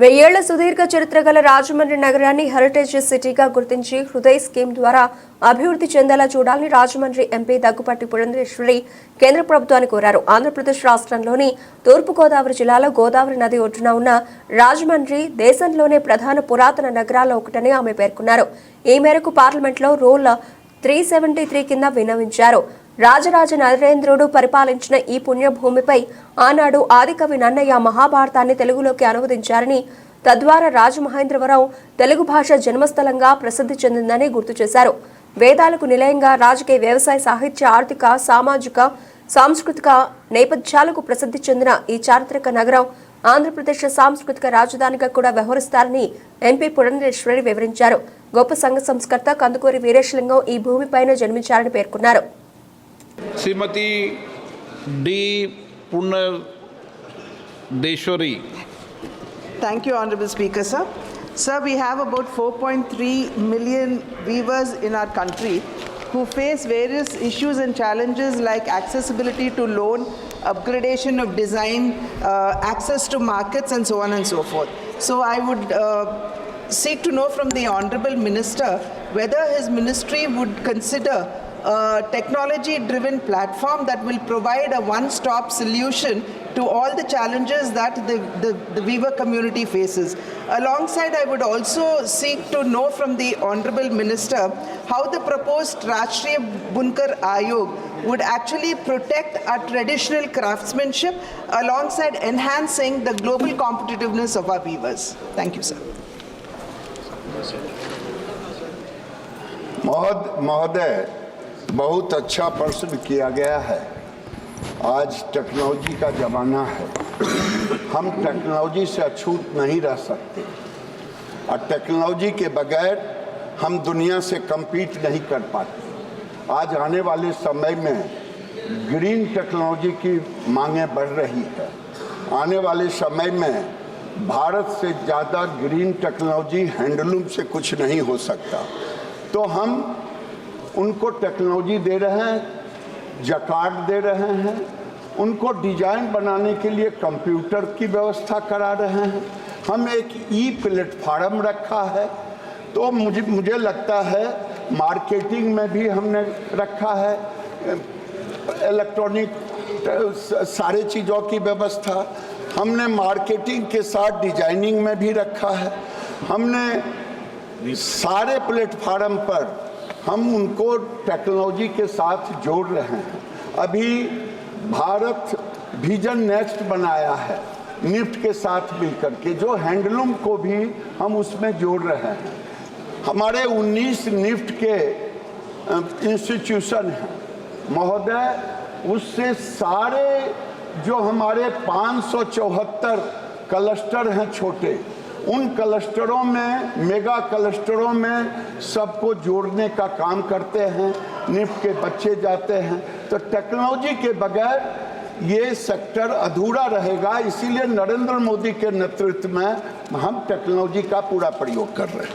వెయ్యేళ్ల సుదీర్ఘ చరిత్ర గల రాజమండ్రి నగరాన్ని హెరిటేజ్ సిటీగా గుర్తించి హృదయ్ స్కీమ్ ద్వారా అభివృద్ధి చెందేలా చూడాలని రాజమండ్రి ఎంపీ దగ్గుపాటి పురంధేశ్వరి కేంద్ర ప్రభుత్వాన్ని కోరారు. ఆంధ్రప్రదేశ్ రాష్ట్రంలోని తూర్పుగోదావరి జిల్లాలో గోదావరి నది ఒడ్డున ఉన్న రాజమండ్రి దేశంలోనే ప్రధాన పురాతన నగరాల్లో ఒకటని ఆమె పేర్కొన్నారు. ఈ మేరకు పార్లమెంట్లో రూల్ 373 కింద విన్నవించారు. రాజరాజ నరేంద్రుడు పరిపాలించిన ఈ పుణ్యభూమిపై ఆనాడు ఆదికవి నన్నయ్య మహాభారతాన్ని తెలుగులోకి అనువదించారని, తద్వారా రాజమహేంద్రవరం తెలుగు భాష జన్మస్థలంగా ప్రసిద్ధి చెందిందని గుర్తు చేశారు. వేదాలకు నిలయంగా రాజకీయ, వ్యవసాయ, సాహిత్య, ఆర్థిక, సామాజిక, సాంస్కృతిక నేపథ్యాలకు ప్రసిద్ధి చెందిన ఈ చారిత్రక నగరం ఆంధ్రప్రదేశ్ సాంస్కృతిక రాజధానిగా కూడా వ్యవహరిస్తారని ఎంపీ పురంధేశ్వరి వివరించారు. గొప్ప సంఘ సంస్కర్త కందుకూరి వీరేశలింగం ఈ భూమిపైన జన్మించారని పేర్కొన్నారు. Shrimati D Purandeswari. Thank you, Honorable Speaker, sir. Sir, we have about 4.3 million weavers in our country who face various issues and challenges like accessibility to loan, upgradation of design, access to markets, and so on and so forth. So I would seek to know from the Honorable Minister whether his ministry would consider a technology-driven platform that will provide a one-stop solution to all the challenges that the weaver community faces. Alongside, I would also seek to know from the Honorable Minister how the proposed Rashtriya Bunkar Ayog would actually protect our traditional craftsmanship alongside enhancing the global competitiveness of our weavers. Thank you, sir. महोदय, बहुत अच्छा प्रश्न किया गया है। आज technology का ज़माना है, हम टेक्नोलॉजी से अछूत नहीं रह सकते और टेक्नोलॉजी के बगैर हम दुनिया से कम्पीट नहीं कर पाते। आज आने वाले समय में ग्रीन टेक्नोलॉजी की मांगें बढ़ रही है। आने वाले समय में भारत से ज़्यादा ग्रीन टेक्नोलॉजी हैंडलूम से कुछ नहीं हो सकता। तो हम उनको टेक्नोलॉजी दे रहे हैं, जकार्ड दे रहे हैं, उनको डिजाइन बनाने के लिए कंप्यूटर की व्यवस्था करा रहे हैं। हम एक प्लेटफार्म रखा है, तो मुझे लगता है मार्केटिंग में भी हमने रखा है, इलेक्ट्रॉनिक सारे चीज़ों की व्यवस्था हमने मार्केटिंग के साथ डिजाइनिंग में भी रखा है। हमने सारे प्लेटफार्म पर हम उनको टेक्नोलॉजी के साथ जोड़ रहे हैं। अभी भारत विजन नेक्स्ट बनाया है निफ्ट के साथ मिलकर के, जो हैंडलूम को भी हम उसमें जोड़ रहे हैं। हमारे 19 निफ्ट के इंस्टीट्यूशन हैं महोदय, उससे सारे जो हमारे 574 क्लस्टर हैं छोटे, उन क्लस्टरों में, मेगा क्लस्टरों में सबको जोड़ने का काम करते हैं। निफ्ट के बच्चे जाते हैं, तो टेक्नोलॉजी के बगैर ये सेक्टर अधूरा रहेगा। इसीलिए नरेंद्र मोदी के नेतृत्व में हम टेक्नोलॉजी का पूरा प्रयोग कर रहे हैं।